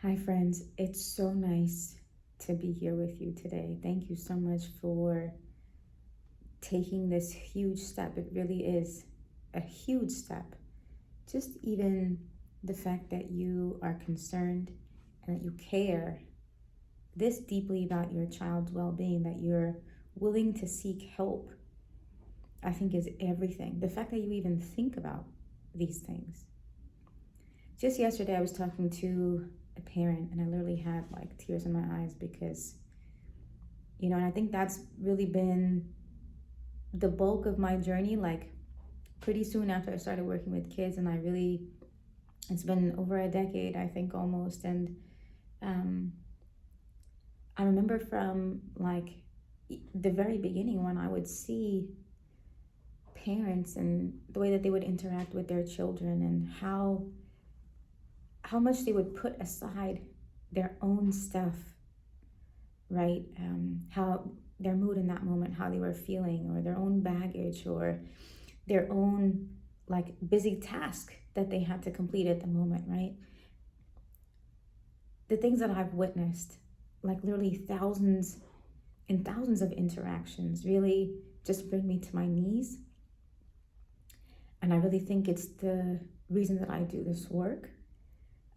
Hi, friends. It's so nice to be here with you today. Thank you so much for taking this huge step. It really is a huge step. Just even the fact that you are concerned and that you care this deeply about your child's well being, that you're willing to seek help, I think is everything. The fact that you even think about these things. Just yesterday, I was talking to a parent and I literally had like tears in my eyes because, and I think that's really been the bulk of my journey. Like, pretty soon after I started working with kids, and it's been over a decade, I think almost. And um, I remember from like the very beginning when I would see parents and the way that they would interact with their children and how much they would put aside their own stuff, right? How their mood in that moment, how they were feeling, or their own baggage, or their own like busy task that they had to complete at the moment, right? The things that I've witnessed, like literally thousands and thousands of interactions, really just bring me to my knees. And I really think it's the reason that I do this work.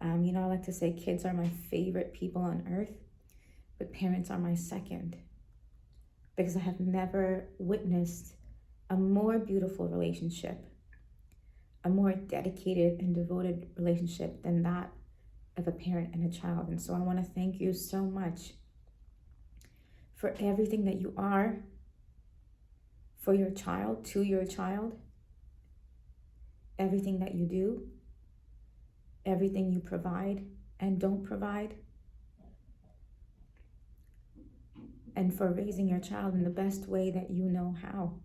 I like to say kids are my favorite people on earth, but parents are my second, because I have never witnessed a more beautiful relationship, a more dedicated and devoted relationship than that of a parent and a child. And so I want to thank you so much for everything that you are for your child, to your child, everything that you do, everything you provide and don't provide, and for raising your child in the best way that you know how.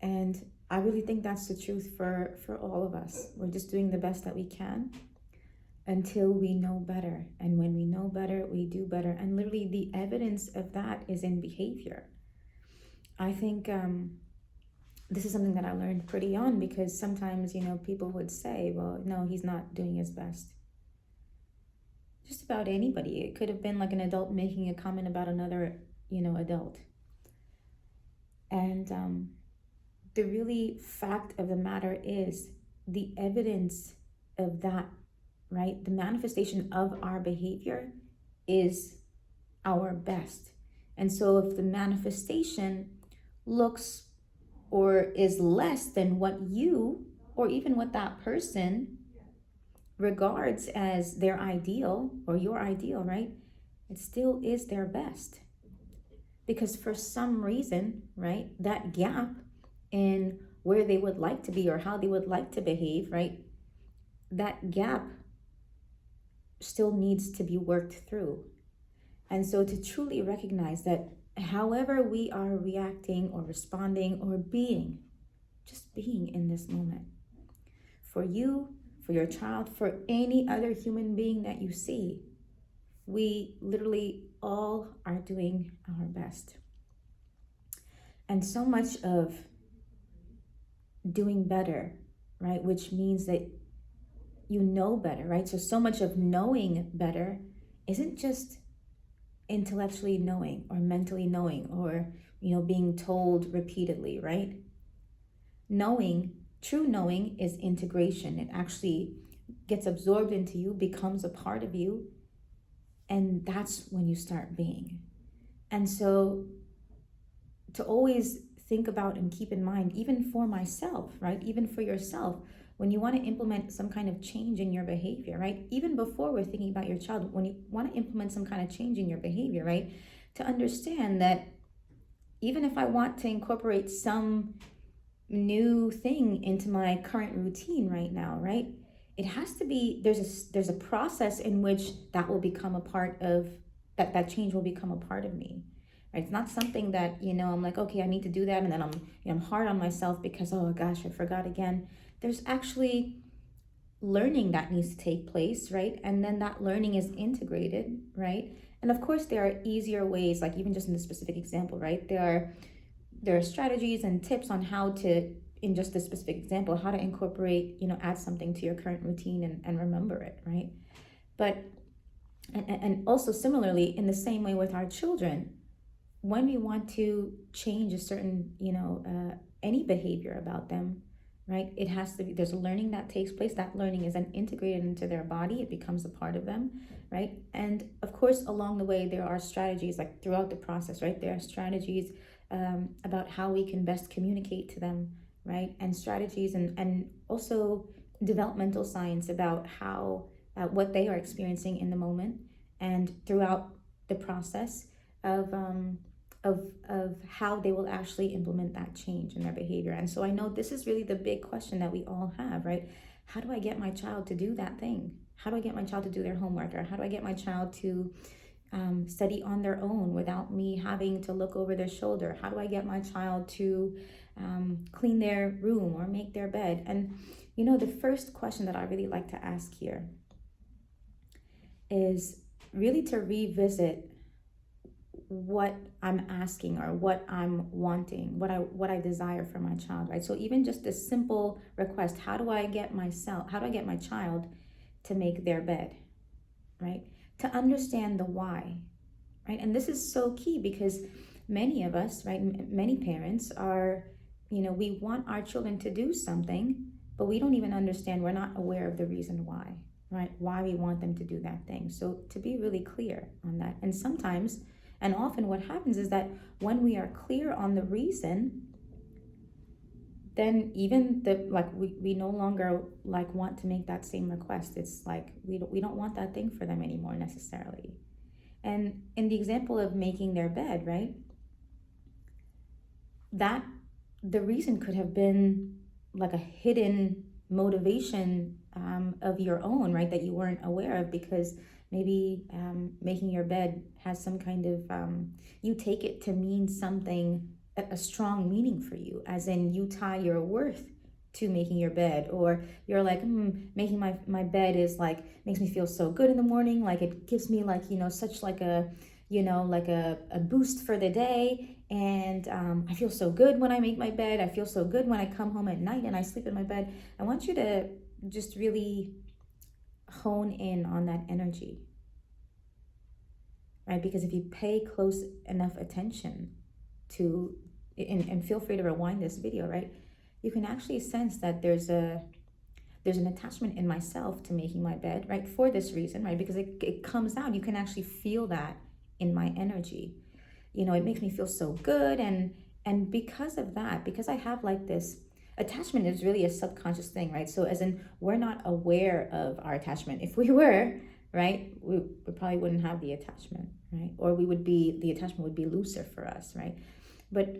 And I really think that's the truth for all of us. We're just doing the best that we can until we know better. And when we know better, we do better. And literally the evidence of that is in behavior. I think this is something that I learned pretty young, because sometimes, people would say, well, no, he's not doing his best. Just about anybody. It could have been like an adult making a comment about another, adult. And the really fact of the matter is the evidence of that, right? The manifestation of our behavior is our best. And so if the manifestation looks or is less than what you or even what that person regards as their ideal or your ideal, right? It still is their best. Because for some reason, right, that gap in where they would like to be or how they would like to behave, right, that gap still needs to be worked through. And so to truly recognize that however we are reacting or responding or being, just being in this moment, for you, for your child, for any other human being that you see, we literally all are doing our best. And so much of doing better, right, which means that you know better, right? So much of knowing better isn't just intellectually knowing or mentally knowing or, being told repeatedly, right? Knowing, true knowing, is integration. It actually gets absorbed into you, becomes a part of you, and that's when you start being. And so to always think about and keep in mind, even for myself, right? Even for yourself, when you want to implement some kind of change in your behavior, right? Even before we're thinking about your child, when you want to implement some kind of change in your behavior, right? To understand that even if I want to incorporate some new thing into my current routine right now, right? It has to be, there's a process in which that will become a part of, that change will become a part of me. Right? It's not something that, I'm like, okay, I need to do that, and then I'm hard on myself because, oh gosh, I forgot again. There's actually learning that needs to take place, right? And then that learning is integrated, right? And of course there are easier ways, like even just in the specific example, right? There are strategies and tips on how to, in just this specific example, how to incorporate, add something to your current routine and remember it, right? But and also similarly, in the same way with our children, when we want to change a certain, any behavior about them, right? It has to be, there's a learning that takes place. That learning is then integrated into their body. It becomes a part of them, right? And of course, along the way, there are strategies, like throughout the process, right? There are strategies about how we can best communicate to them, right? And strategies and also developmental science about how, what they are experiencing in the moment and throughout the process of how they will actually implement that change in their behavior. And so I know this is really the big question that we all have, right? How do I get my child to do that thing? How do I get my child to do their homework? Or how do I get my child to study on their own without me having to look over their shoulder? How do I get my child to clean their room or make their bed? And the first question that I really like to ask here is really to revisit what I'm asking or what I'm wanting, what I desire for my child, right? So even just this simple request, how do I get my child to make their bed, right? To understand the why, right? And this is so key because many of us, right, many parents are, we want our children to do something, but we don't even understand, we're not aware of the reason why, right? Why we want them to do that thing. So to be really clear on that. And sometimes, and often what happens is that when we are clear on the reason, then even we no longer want to make that same request. It's like we don't want that thing for them anymore necessarily. And in the example of making their bed, right? That the reason could have been like a hidden motivation of your own, right? That you weren't aware of, because maybe making your bed has some kind of, you take it to mean something, a strong meaning for you, as in you tie your worth to making your bed, or you're like, making my bed is like, makes me feel so good in the morning. Like it gives me such like a, like a boost for the day. And I feel so good when I make my bed. I feel so good when I come home at night and I sleep in my bed. I want you to just really hone in on that energy, right? Because if you pay close enough attention to, and feel free to rewind this video, right? You can actually sense that there's an attachment in myself to making my bed, right? For this reason, right? Because it comes out, you can actually feel that in my energy. It makes me feel so good. And because of that, because I have like this, attachment is really a subconscious thing, right? So as in, we're not aware of our attachment. If we were, right, we probably wouldn't have the attachment, right? Or the attachment would be looser for us, right? But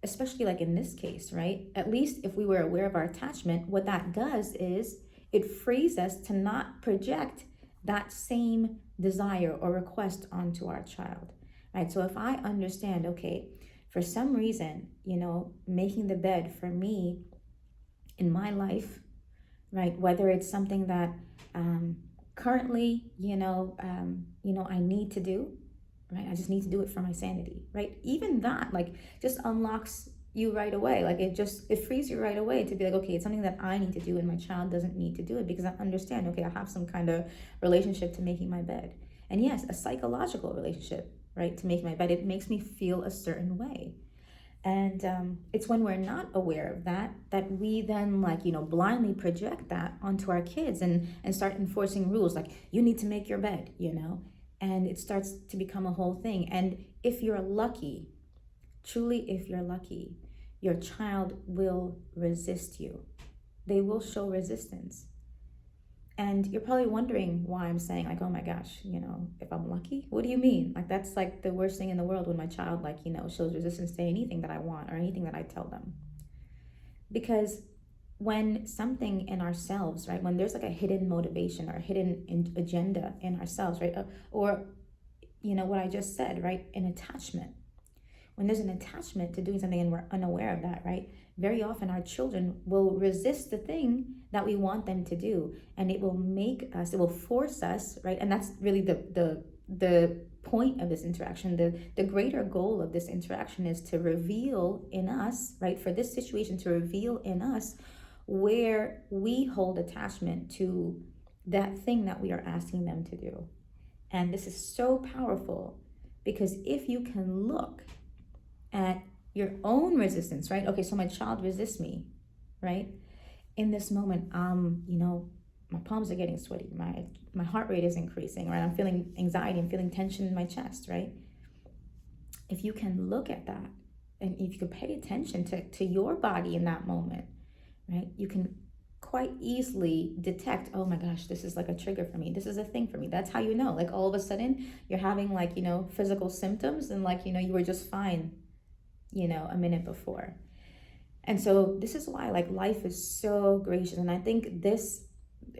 especially like in this case, right? At least if we were aware of our attachment, what that does is it frees us to not project that same desire or request onto our child, right? So if I understand, okay, for some reason, making the bed for me in my life, right? Whether it's something that currently, I need to do, right? I just need to do it for my sanity, right? Even that, like, just unlocks you right away. Like it frees you right away to be like, okay, it's something that I need to do and my child doesn't need to do it, because I understand, okay, I have some kind of relationship to making my bed. And yes, a psychological relationship, right, to making my bed. It makes me feel a certain way. And it's when we're not aware of that we then blindly project that onto our kids and start enforcing rules like, you need to make your bed, and it starts to become a whole thing. And if you're lucky, truly, if you're lucky, your child will resist you. They will show resistance. And you're probably wondering why I'm saying like, oh my gosh, if I'm lucky, what do you mean? Like, that's like the worst thing in the world when my child shows resistance to anything that I want or anything that I tell them. Because when something in ourselves, right, when there's like a hidden motivation or a hidden agenda in ourselves, right, or what I just said, right, an attachment. When there's an attachment to doing something and we're unaware of that, right, very often our children will resist the thing that we want them to do, and it will force us, right? And that's really the point of this interaction. The greater goal of this interaction is to reveal in us, right, for this situation, to reveal in us where we hold attachment to that thing that we are asking them to do. And this is so powerful because if you can look at your own resistance, right? Okay, so my child resists me, right? In this moment, my palms are getting sweaty, my heart rate is increasing, right? I'm feeling anxiety, I'm feeling tension in my chest, right? If you can look at that and if you can pay attention to your body in that moment, right? You can quite easily detect, oh my gosh, this is like a trigger for me. This is a thing for me. That's how you know. Like all of a sudden you're having like, physical symptoms and like, you were just fine, a minute before. And so this is why like life is so gracious. And I think this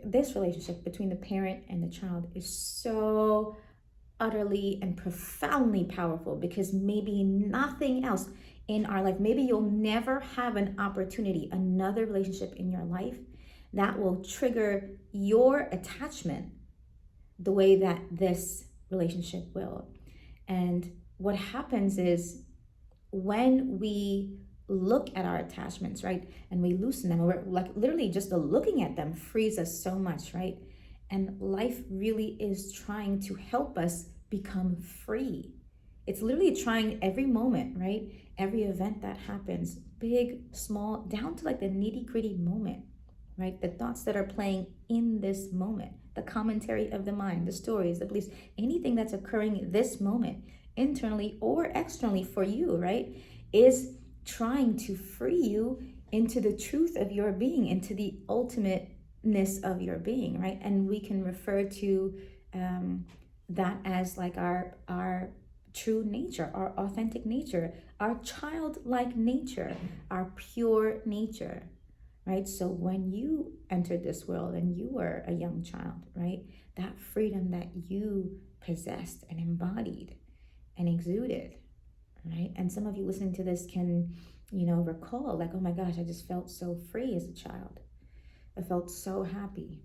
relationship between the parent and the child is so utterly and profoundly powerful because maybe nothing else in our life, maybe you'll never have an opportunity, another relationship in your life that will trigger your attachment the way that this relationship will. And what happens is when we look at our attachments, right, and we loosen them, we're like literally just the looking at them frees us so much, right? And life really is trying to help us become free. It's literally trying every moment, right? Every event that happens, big, small, down to like the nitty gritty moment, right? The thoughts that are playing in this moment, the commentary of the mind, the stories, the beliefs, anything that's occurring this moment, internally or externally for you, right, is trying to free you into the truth of your being, into the ultimateness of your being, right? And we can refer to that as like our true nature, our authentic nature, our childlike nature, our pure nature, right? So when you entered this world and you were a young child, right, that freedom that you possessed and embodied and exuded, right? And some of you listening to this can, recall like, oh my gosh, I just felt so free as a child. I felt so happy.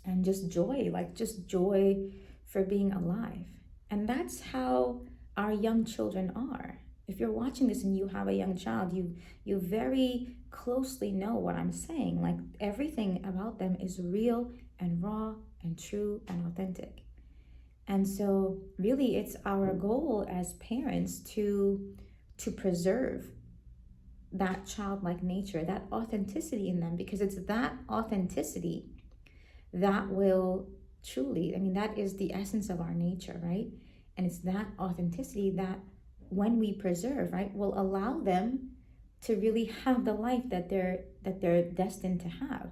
And just joy for being alive. And that's how our young children are. If you're watching this and you have a young child, you very closely know what I'm saying. Like everything about them is real and raw and true and authentic. And so really it's our goal as parents to preserve that childlike nature, that authenticity in them, because it's that authenticity that will truly, that is the essence of our nature, right? And it's that authenticity that when we preserve, right, will allow them to really have the life that they're destined to have,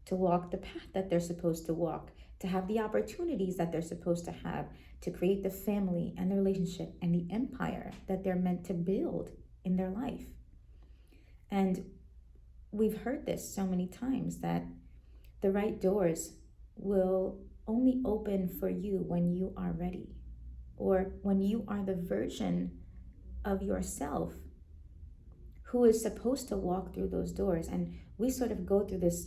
to walk the path that they're supposed to walk, to have the opportunities that they're supposed to have, to create the family and the relationship and the empire that they're meant to build in their life. And we've heard this so many times that the right doors will only open for you when you are ready, or when you are the version of yourself who is supposed to walk through those doors. And we sort of go through this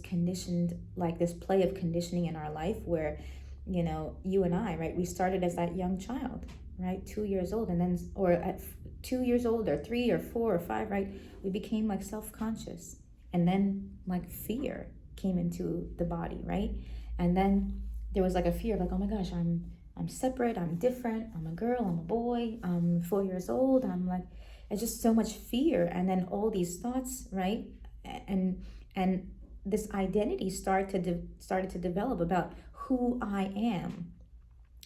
this play of conditioning in our life where, you and I, right, we started as that young child, right, 2 years old, and then, or at 2 years old, or 3 or 4 or 5, right, we became like self-conscious, and then like fear came into the body, right? And then there was like a fear of like, oh my gosh, I'm separate, I'm different, I'm a girl, I'm a boy, I'm 4 years old, I'm like, it's just so much fear. And then all these thoughts, right? And this identity started to develop about who I am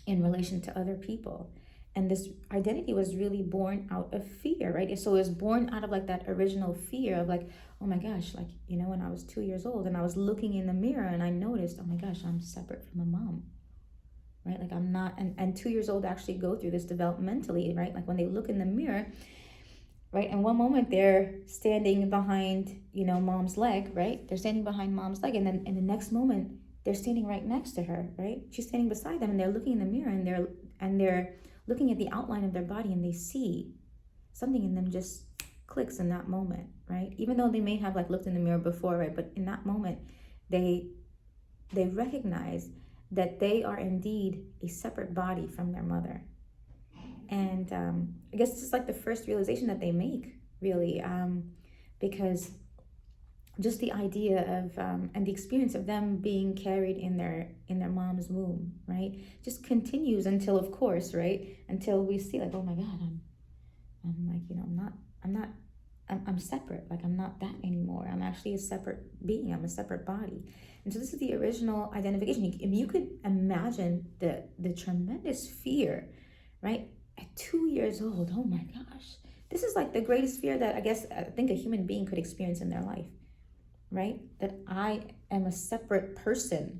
in relation to other people. And this identity was really born out of fear, right? So it was born out of like that original fear of like, oh my gosh, like, when I was 2 years old and I was looking in the mirror and I noticed, oh my gosh, I'm separate from my mom, right? Like I'm not, and 2 years old actually go through this developmentally, right? Like when they look in the mirror, right? And one moment they're standing behind, mom's leg, right? They're standing behind mom's leg. And then in the next moment, they're standing right next to her, right? She's standing beside them and they're looking in the mirror and they're looking at the outline of their body and they see something in them just clicks in that moment, right? Even though they may have like looked in the mirror before, right? But in that moment, they recognize that they are indeed a separate body from their mother. And I guess it's just like the first realization that they make, really, because just the idea of and the experience of them being carried in their mom's womb, right, just continues until, of course, right, until we see like, oh my God, I'm like, I'm separate. Like, I'm not that anymore. I'm actually a separate being. I'm a separate body. And so this is the original identification. You could imagine the tremendous fear, right? At 2 years old, oh my gosh. This is like the greatest fear that I think a human being could experience in their life, right? That I am a separate person,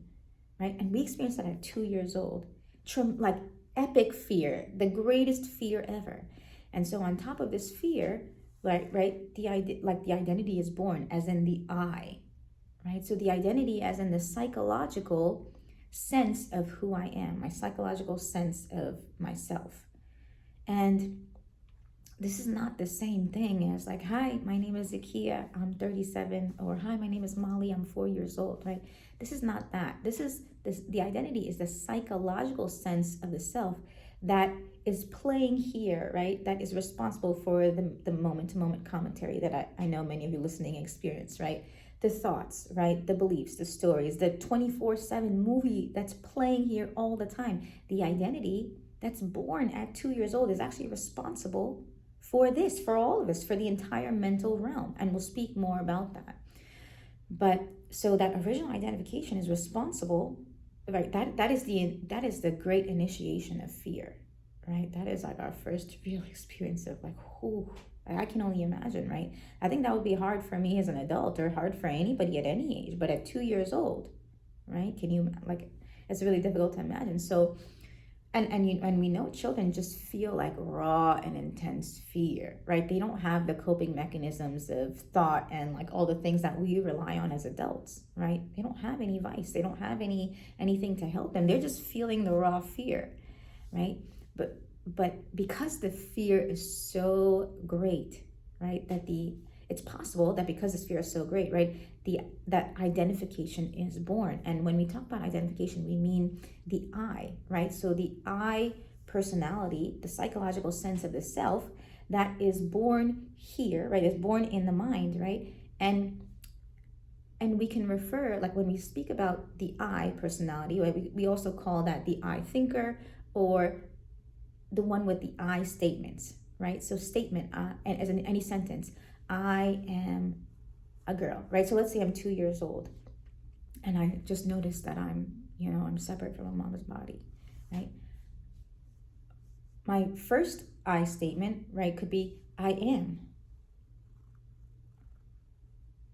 right? And we experience that at 2 years old. Like epic fear, the greatest fear ever. And so on top of this fear, right, the identity is born, as in the I, right? So the identity as in the psychological sense of who I am, my psychological sense of myself. And this is not the same thing as like, hi, my name is Zakia, I'm 37, or hi, my name is Molly, I'm 4 years old, right? This is not that. The identity is the psychological sense of the self that is playing here, right? That is responsible for the moment-to-moment commentary that I know many of you listening experience, right? The thoughts, right? The beliefs, the stories, the 24/7 movie that's playing here all the time. The identity that's born at 2 years old is actually responsible for this, for all of us, for the entire mental realm. And we'll speak more about that. But so that original identification is responsible, right? That is the great initiation of fear, right? That is like our first real experience of like, whoo, I can only imagine, right? I think that would be hard for me as an adult, or hard for anybody at any age, but at 2 years old, right? Can you, like, it's really difficult to imagine. So and we know children just feel like raw and intense fear, right? They don't have the coping mechanisms of thought and like all the things that we rely on as adults, right? They don't have any vice. They don't have anything to help them. They're just feeling the raw fear, right? But because the fear is so great, right, it's possible that because this fear is so great, right, that identification is born. And when we talk about identification, we mean the I, right? So the I personality, the psychological sense of the self that is born here, right, is born in the mind, right? And we can refer, like when we speak about the I personality, right, we also call that the I thinker, or the one with the I statements, right? So statement, and as in any sentence, I am a girl, right? So let's say I'm 2 years old and I just noticed that I'm separate from my mom's body, right? My first I statement, right, could be I am.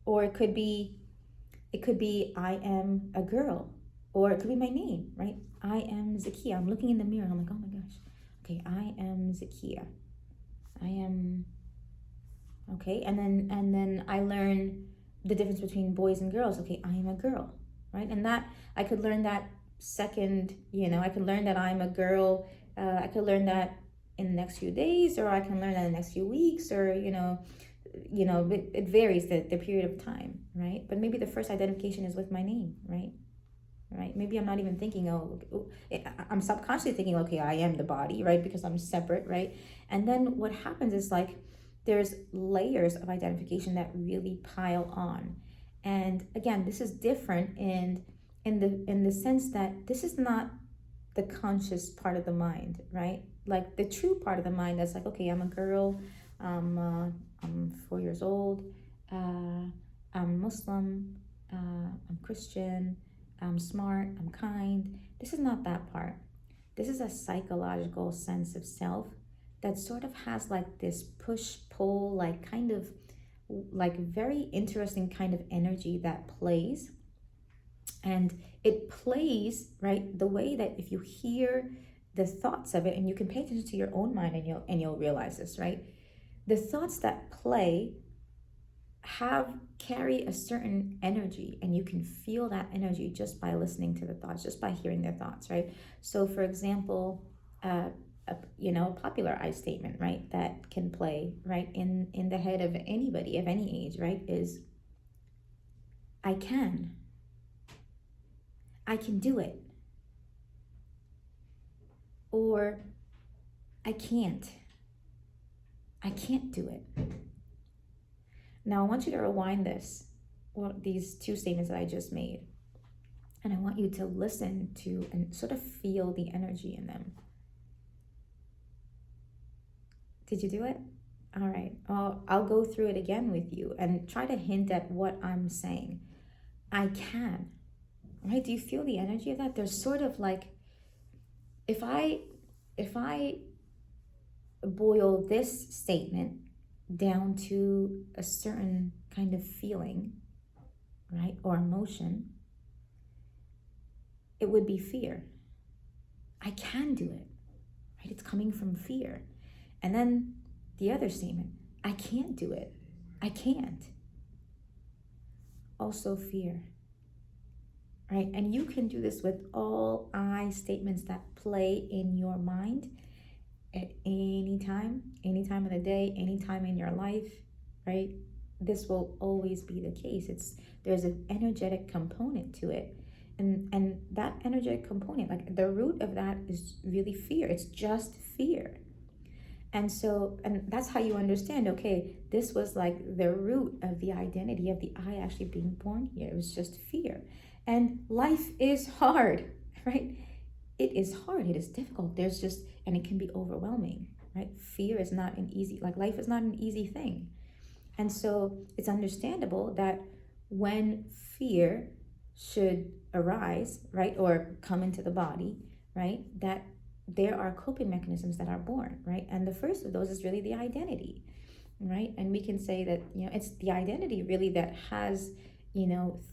Or it could be I am a girl. Or it could be my name, right? I am Zakia. I'm looking in the mirror and I'm like, oh my gosh. Okay, I am Zakia. I am, okay, and then I learn the difference between boys and girls. Okay, I am a girl, right? And that I could learn that second, I could learn that I'm a girl. I could learn that in the next few days, or I can learn that in the next few weeks, or it varies the period of time, right? But maybe the first identification is with my name, right? Right? Maybe I'm not even thinking, I'm subconsciously thinking, okay, I am the body, right? Because I'm separate, right? And then what happens is like there's layers of identification that really pile on. And again, this is different in the sense that this is not the conscious part of the mind, right? Like the true part of the mind that's like, okay, I'm a girl, I'm 4 years old, I'm Muslim, I'm Christian, I'm smart, I'm kind. This is not that part. This is a psychological sense of self that sort of has like this push-pull, like kind of like very interesting kind of energy that plays. And it plays, right, the way that if you hear the thoughts of it, and you can pay attention to your own mind, and you'll realize this, right? The thoughts that play carry a certain energy, and you can feel that energy just by listening to the thoughts, just by hearing their thoughts, right? So for example, a popular I statement, right, that can play right in the head of anybody of any age, right, is I can do it, or I can't do it. Now I want you to rewind this these two statements that I just made. And I want you to listen to and sort of feel the energy in them. Did you do it? All right. I'll go through it again with you and try to hint at what I'm saying. I can. Right? Do you feel the energy of that? There's sort of like, if I boil this statement down to a certain kind of feeling, right, or emotion, it would be fear. I can do it, right? It's coming from fear. And then the other statement, I can't do it. I can't. Also fear, right? And you can do this with all I statements that play in your mind at any time of the day, any time in your life, right? This will always be the case. There's an energetic component to it. And that energetic component, like the root of that is really fear. It's just fear. And that's how you understand, okay, this was like the root of the identity of the I actually being born here. It was just fear. And life is hard, right? It is hard. It is difficult. And it can be overwhelming, right? Fear is not an easy, like life is not an easy thing. And so it's understandable that when fear should arise, right, or come into the body, right, that there are coping mechanisms that are born, right? And the first of those is really the identity, right? And we can say that, it's the identity really that has,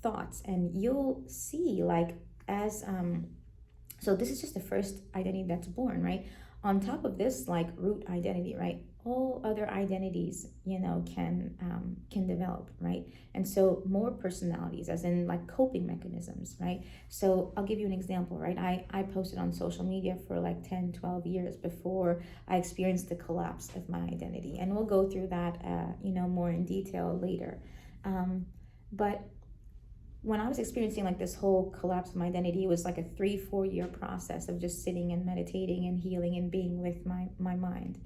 thoughts. And you'll see, like, as so this is just the first identity that's born, right? On top of this, like, root identity, right, all other identities, can develop, right? And so more personalities, as in like coping mechanisms, right? So I'll give you an example, right? I posted on social media for like 10, 12 years before I experienced the collapse of my identity. And we'll go through that, more in detail later. But when I was experiencing like this whole collapse of my identity, it was like a 3-4 year process of just sitting and meditating and healing and being with my mind.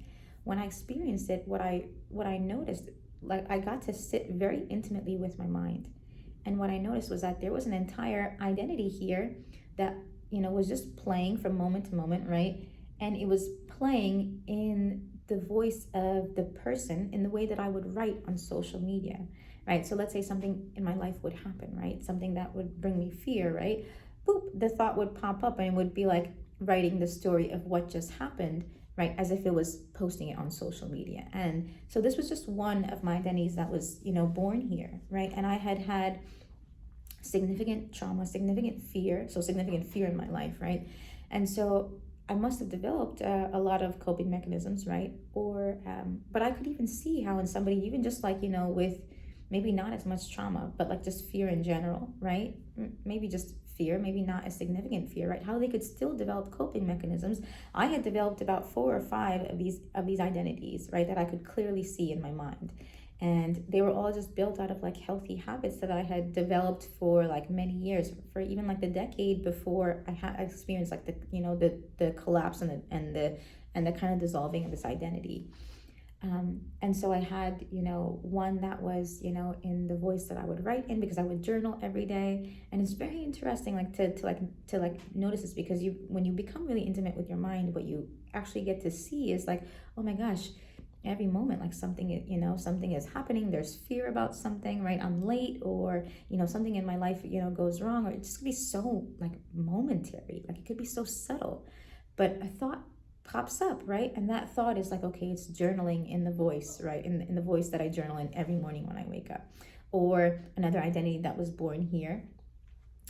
When I experienced it, what I noticed, like, I got to sit very intimately with my mind. And what I noticed was that there was an entire identity here that, was just playing from moment to moment, right? And it was playing in the voice of the person in the way that I would write on social media, right? So let's say something in my life would happen, right? Something that would bring me fear, right? Boop, the thought would pop up and it would be like writing the story of what just happened, right? As if it was posting it on social media. And so this was just one of my identities that was, born here, right? And I had significant trauma, significant fear in my life, right? And so I must have developed a lot of coping mechanisms, right? But I could even see how in somebody, even just like, with maybe not as much trauma, but like just fear in general, right? Maybe just fear, maybe not a significant fear, right? How they could still develop coping mechanisms. I had developed about 4 or 5 of these identities, right, that I could clearly see in my mind. And they were all just built out of like healthy habits that I had developed for like many years, for even like the decade before I experienced like the collapse and the kind of dissolving of this identity. And so I had, one that was, in the voice that I would write in, because I would journal every day. And it's very interesting, like to notice this, because when you become really intimate with your mind, what you actually get to see is like, oh my gosh, every moment, like something is happening. There's fear about something, right? I'm late, or, something in my life, goes wrong, or it just could be so like momentary, like it could be so subtle. But a thought pops up, right? And that thought is like, okay, it's journaling in the voice, right? In the voice that I journal in every morning when I wake up. Or another identity that was born here,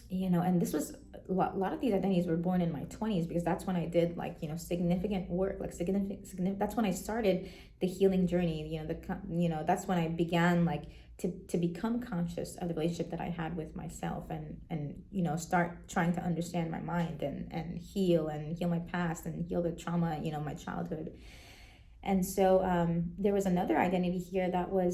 and this was a lot of these identities were born in my 20s, because that's when I did like, significant work, like significant, that's when I started the healing journey, that's when I began like to become conscious of the relationship that I had with myself, and start trying to understand my mind and heal my past and heal the trauma, my childhood. And so there was another identity here that would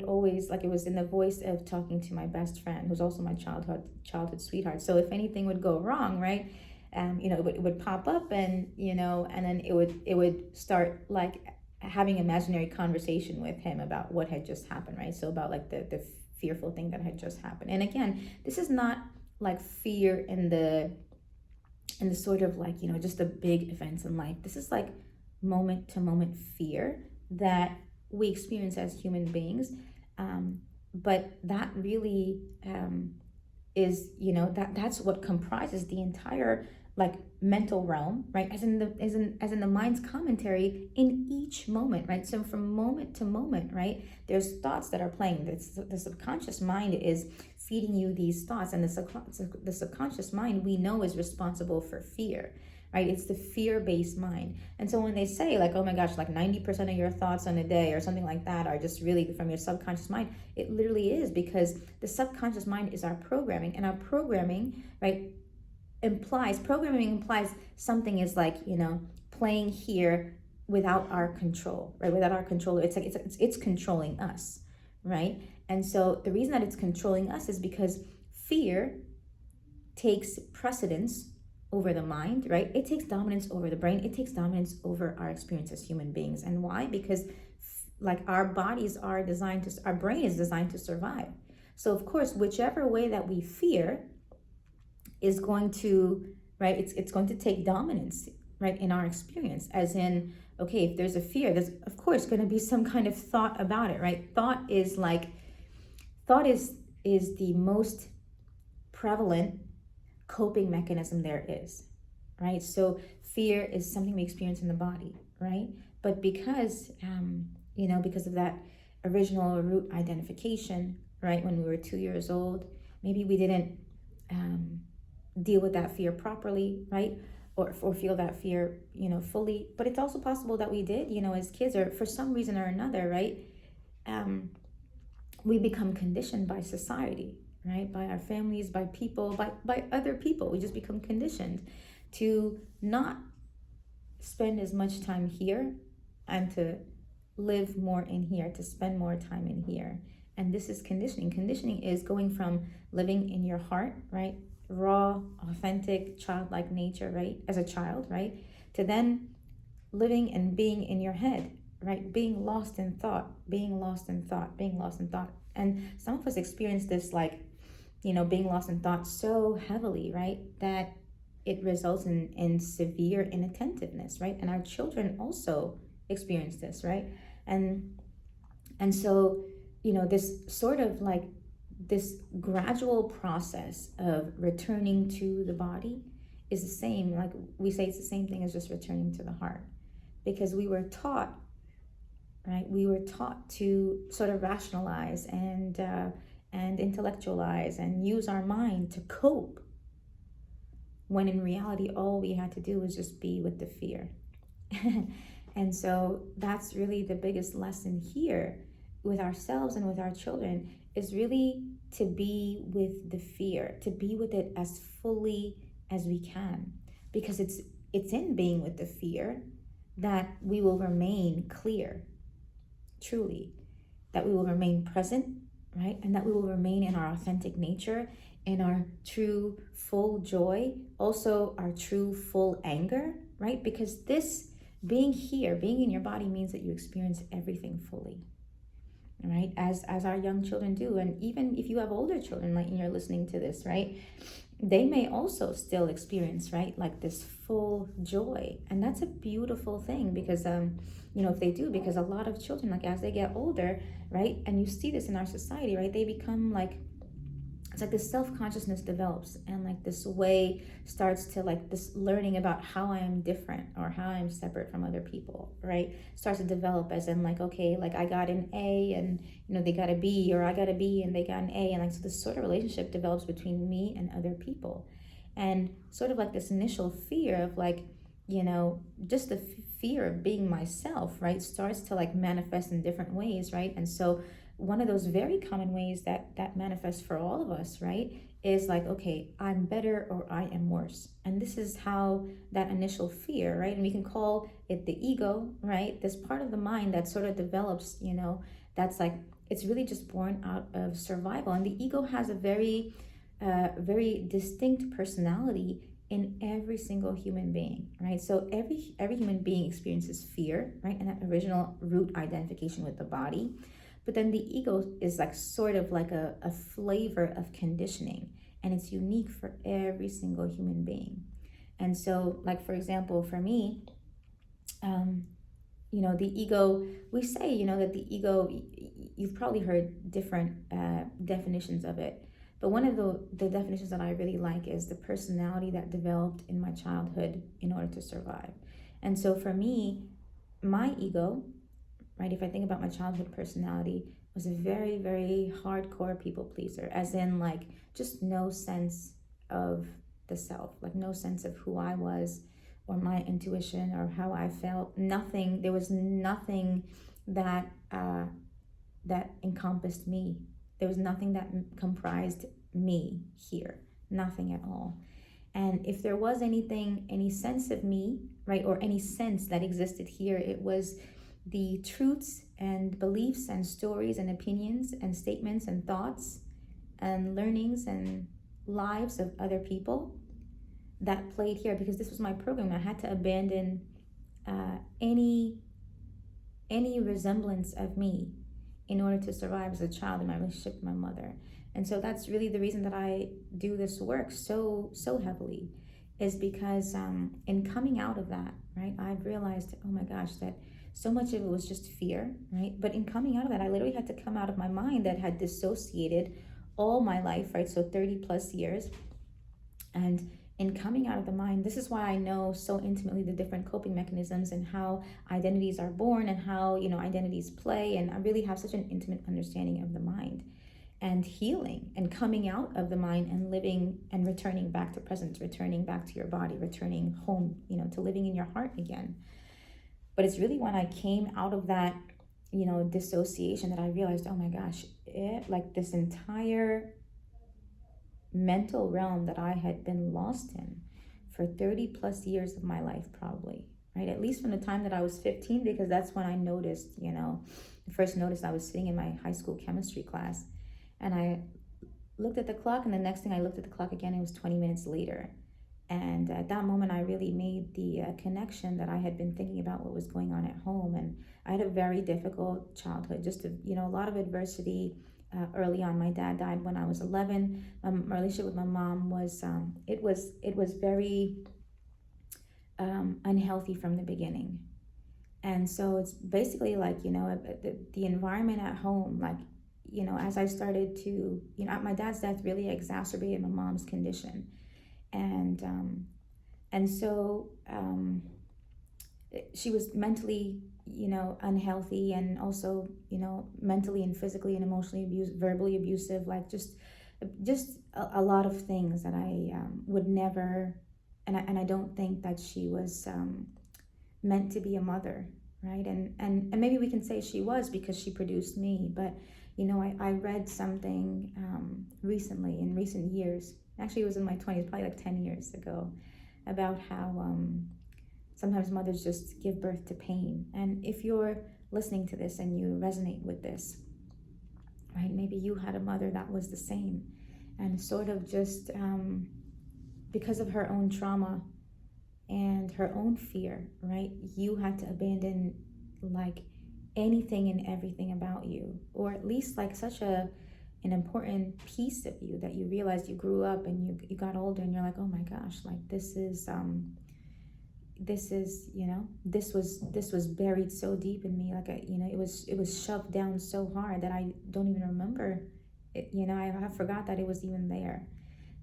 always, like, it was in the voice of talking to my best friend, who's also my childhood sweetheart. So if anything would go wrong, right, it would pop up, and and then it would start like having imaginary conversation with him about what had just happened, right? So about like the fearful thing that had just happened. And again, this is not like fear in the sort of like, just the big events in life. This is like moment to moment fear that we experience as human beings. But that really is, that's what comprises the entire like mental realm, right? As in the mind's commentary in each moment, right? So from moment to moment, right, there's thoughts that are playing. The subconscious mind is feeding you these thoughts, and the subconscious mind, we know, is responsible for fear, right? It's the fear-based mind. And so when they say like, oh my gosh, like 90% of your thoughts on a day or something like that are just really from your subconscious mind, it literally is, because the subconscious mind is our programming, and our programming, right, programming implies something is like, playing here without our control, right? Without our control, it's like it's controlling us, right? And so the reason that it's controlling us is because fear takes precedence over the mind, right? It takes dominance over the brain. It takes dominance over our experience as human beings. And why? Because like our bodies are designed to, our brain is designed to survive. So of course, whichever way that we fear is going to, right, it's going to take dominance, right, in our experience. As in, okay, if there's a fear, there's of course going to be some kind of thought about it, right? Thought is the most prevalent coping mechanism there is, right? So fear is something we experience in the body, right? But because because of that original root identification, right, when we were 2 years old, maybe we didn't deal with that fear properly, right? Or feel that fear, fully. But it's also possible that we did, as kids, or for some reason or another, right? We become conditioned by society, right? By our families, by people, by other people. We just become conditioned to not spend as much time here and to live more in here, to spend more time in here. And this is conditioning. Conditioning is going from living in your heart, right? Raw, authentic, childlike nature, right? As a child, right? To then living and being in your head, right? Being lost in thought. And some of us experience this, like, being lost in thought so heavily, right? That it results in severe inattentiveness, right? And our children also experience this, right? And so, this sort of like this gradual process of returning to the body is the same, like we say, it's the same thing as just returning to the heart, because we were taught, right? We were taught to sort of rationalize and intellectualize and use our mind to cope, when in reality, all we had to do was just be with the fear. And so that's really the biggest lesson here with ourselves and with our children, is really to be with the fear, to be with it as fully as we can, because it's in being with the fear that we will remain clear, truly, that we will remain present, right? And that we will remain in our authentic nature, in our true full joy, also our true full anger, right? Because this being here, being in your body, means that you experience everything fully, right? As our young children do. And even if you have older children, like, and you're listening to this, right, they may also still experience, right, like this full joy. And that's a beautiful thing, because if they do, because a lot of children, like, as they get older, right, and you see this in our society, right, they become like, it's like this self-consciousness develops, and like this way starts to, like, this learning about how I am different or how I'm separate from other people, right, starts to develop, as in like, okay, like I got an A and they got a B, or I got a B and they got an A, and like, so this sort of relationship develops between me and other people. And sort of like this initial fear of like, just the fear of being myself, right, starts to like manifest in different ways, right? And so one of those very common ways that manifests for all of us, right, is like, okay, I'm better or I am worse. And this is how that initial fear, right, and we can call it the ego, right, this part of the mind that sort of develops, that's like, it's really just born out of survival. And the ego has a very distinct personality in every single human being, right? So every human being experiences fear, right? And that original root identification with the body. But then the ego is like sort of like a flavor of conditioning, and it's unique for every single human being. And so, like, for example, for me, um, the ego, we say, that the ego, you've probably heard different definitions of it. But one of the definitions that I really like is the personality that developed in my childhood in order to survive. And so for me, my ego, right, if I think about my childhood personality, was a very, very hardcore people pleaser, as in, like, just no sense of the self, like no sense of who I was or my intuition or how I felt. Nothing, there was nothing that that encompassed me. There was nothing that comprised me here, nothing at all. And if there was anything, any sense of me, right, or any sense that existed here, it was the truths and beliefs and stories and opinions and statements and thoughts and learnings and lives of other people that played here, because this was my program. I had to abandon any resemblance of me in order to survive as a child in my relationship with my mother. And so that's really the reason that I do this work so heavily, is because in coming out of that, right, I've realized, oh my gosh, that so much of it was just fear, right? But in coming out of that, I literally had to come out of my mind that had dissociated all my life, right? So 30 plus years. And in coming out of the mind, this is why I know so intimately the different coping mechanisms and how identities are born and how, identities play. And I really have such an intimate understanding of the mind and healing and coming out of the mind and living and returning back to presence, returning back to your body, returning home, to living in your heart again. But it's really when I came out of that, dissociation, that I realized, oh my gosh, like this entire mental realm that I had been lost in for 30 plus years of my life, probably, right? At least from the time that I was 15, because that's when I noticed, first noticed. I was sitting in my high school chemistry class, and I looked at the clock, and the next thing I looked at the clock again, it was 20 minutes later. And at that moment, I really made the connection that I had been thinking about what was going on at home. And I had a very difficult childhood, just a lot of adversity. Early on, my dad died when I was 11. My relationship with my mom was it was very unhealthy from the beginning. And so it's basically like, the environment at home, like, as I started to, my dad's death really exacerbated my mom's condition. And so she was mentally, unhealthy, and also, mentally and physically and emotionally abused, verbally abusive, like just a lot of things that I would never, and I don't think that she was meant to be a mother, right? And maybe we can say she was, because she produced me. But I read something recently, in recent years, actually it was in my 20s, probably like 10 years ago, about how sometimes mothers just give birth to pain. And if you're listening to this and you resonate with this, right, maybe you had a mother that was the same, and sort of just because of her own trauma and her own fear, right, you had to abandon like anything and everything about you, or at least like such an important piece of you that you realized you grew up and you got older, and you're like, oh my gosh, like this is this was buried so deep in me, like it was shoved down so hard that I don't even remember it. I forgot that it was even there.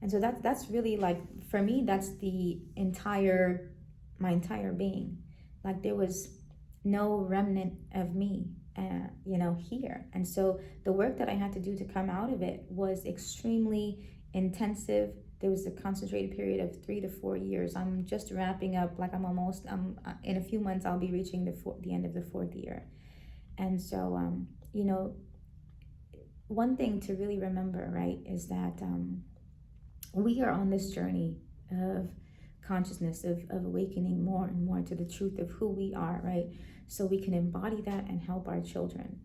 And so that's really, like, for me, that's my entire being. Like there was no remnant of me here. And so the work that I had to do to come out of it was extremely intensive. There was a concentrated period of 3 to 4 years. I'm just wrapping up, like I'm in a few months I'll be reaching the end of the 4th year. And so one thing to really remember, right, is that we are on this journey of consciousness, of awakening more and more to the truth of who we are, right? So we can embody that and help our children,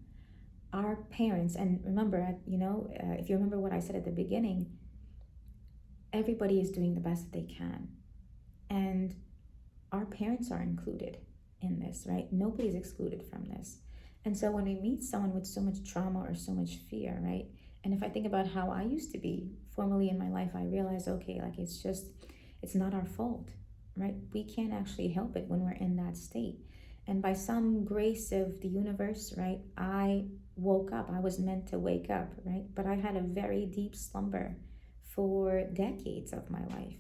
our parents. And remember, if you remember what I said at the beginning, everybody is doing the best that they can, And our parents are included in this, right? Nobody's excluded from this. And so when we meet someone with so much trauma or so much fear, right? And if I think about how I used to be formerly in my life, I realize, okay, like it's not our fault, right? We can't actually help it when we're in that state. And by some grace of the universe, right, I woke up. I was meant to wake up, right? But I had a very deep slumber for decades of my life.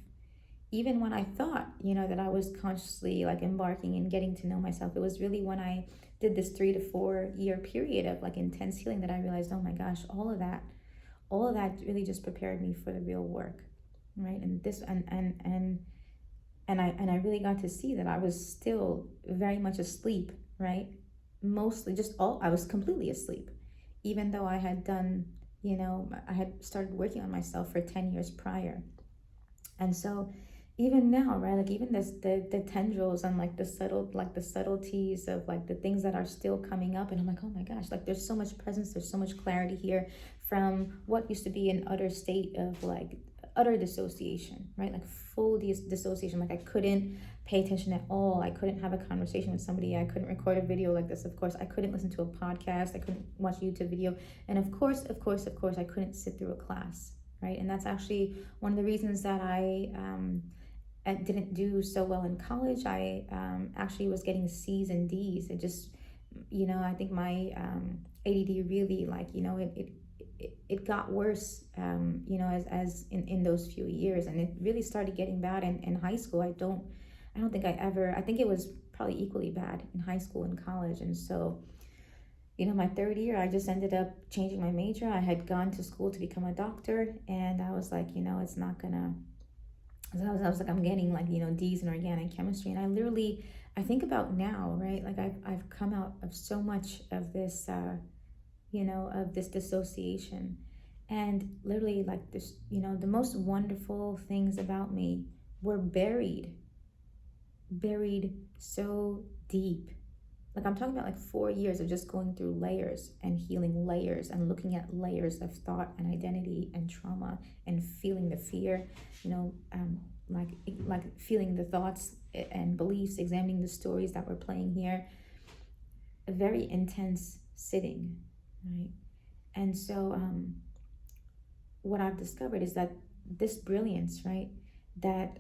Even when I thought, that I was consciously like embarking and getting to know myself, it was really when I did this 3 to 4 year period of like intense healing that I realized, oh my gosh, all of that really just prepared me for the real work, right? And this and I really got to see that I was still very much asleep, right? Mostly just all I was completely asleep, even though I had done, I had started working on myself for 10 years prior. And so even now, right, like even this the tendrils and like the subtleties of like the things that are still coming up, and I'm like, oh my gosh, like there's so much presence, there's so much clarity here from what used to be an utter state of like utter dissociation, right? Like full dissociation. Like I couldn't pay attention at all. I couldn't have a conversation with somebody. I couldn't record a video like this. Of course, I couldn't listen to a podcast. I couldn't watch a YouTube video. And of course, I couldn't sit through a class, right? And that's actually one of the reasons that I didn't do so well in college. I actually was getting C's and D's. It just, I think my ADD really it got worse, as in those few years, and it really started getting bad in high school. I don't think I think it was probably equally bad in high school and college. And so, my third year, I just ended up changing my major. I had gone to school to become a doctor, and I was like, it's not gonna. I was like, I'm getting like, D's in organic chemistry, and I think about now, right? Like I've come out of so much of this, of this dissociation, and literally like this, the most wonderful things about me were buried so deep. Like I'm talking about like 4 years of just going through layers and healing layers and looking at layers of thought and identity and trauma and feeling the fear, like feeling the thoughts and beliefs, examining the stories that we're playing here. A very intense sitting, right? And so what I've discovered is that this brilliance, right, that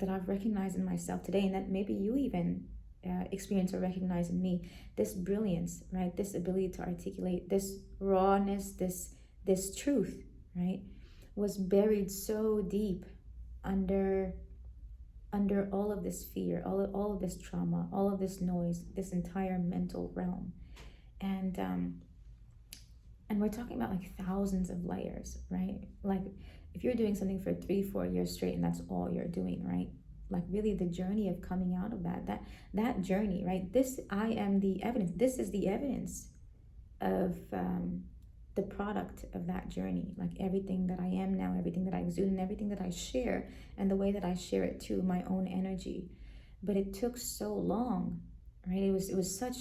I've recognized in myself today, and that maybe you even experience or recognize in me, this brilliance, right, this ability to articulate, this rawness, this truth, right, was buried so deep under all of this fear, all of this trauma, all of this noise, this entire mental realm. And we're talking about like thousands of layers, right? Like if you're doing something for 3-4 years straight and that's all you're doing, right? Like really the journey of coming out of that journey, right? I am the evidence. This is the evidence of the product of that journey. Like everything that I am now, everything that I exude, and everything that I share, and the way that I share it too, my own energy. But it took so long, right? It was such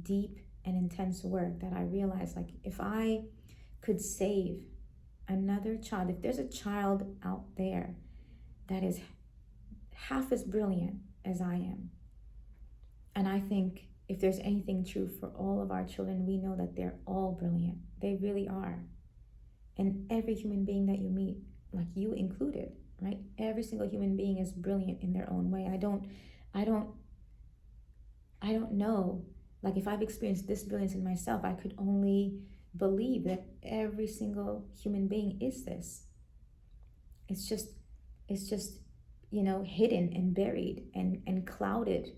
deep and intense work that I realized, like, if I could save another child, if there's a child out there that is half as brilliant as I am, and I think if there's anything true for all of our children, we know that they're all brilliant. They really are. And every human being that you meet, like you included, right? Every single human being is brilliant in their own way. I don't know, like if I've experienced this brilliance in myself, I could only believe that every single human being is this. It's just hidden and buried and clouded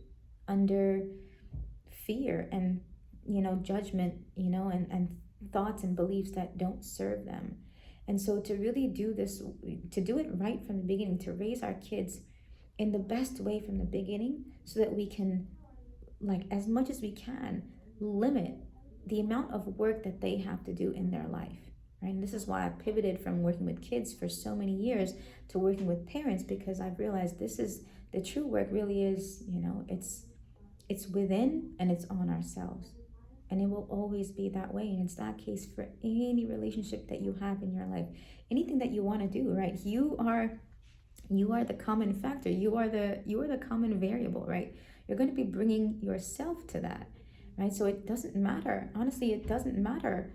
under fear and judgment, and thoughts and beliefs that don't serve them. And so to really do this, to do it right from the beginning, to raise our kids in the best way from the beginning, so that we can, like as much as we can, limit the amount of work that they have to do in their life, right? And this is why I pivoted from working with kids for so many years to working with parents, because I've realized this is the true work. Really is, it's within and it's on ourselves, and it will always be that way. And it's that case for any relationship that you have in your life, anything that you want to do, right? You are You are the common factor. You are the common variable, right? You're going to be bringing yourself to that, right? So it doesn't matter. Honestly, it doesn't matter,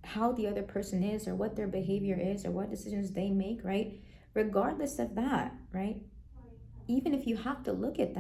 how the other person is or what their behavior is or what decisions they make, right? Regardless of that, right? Even if you have to look at that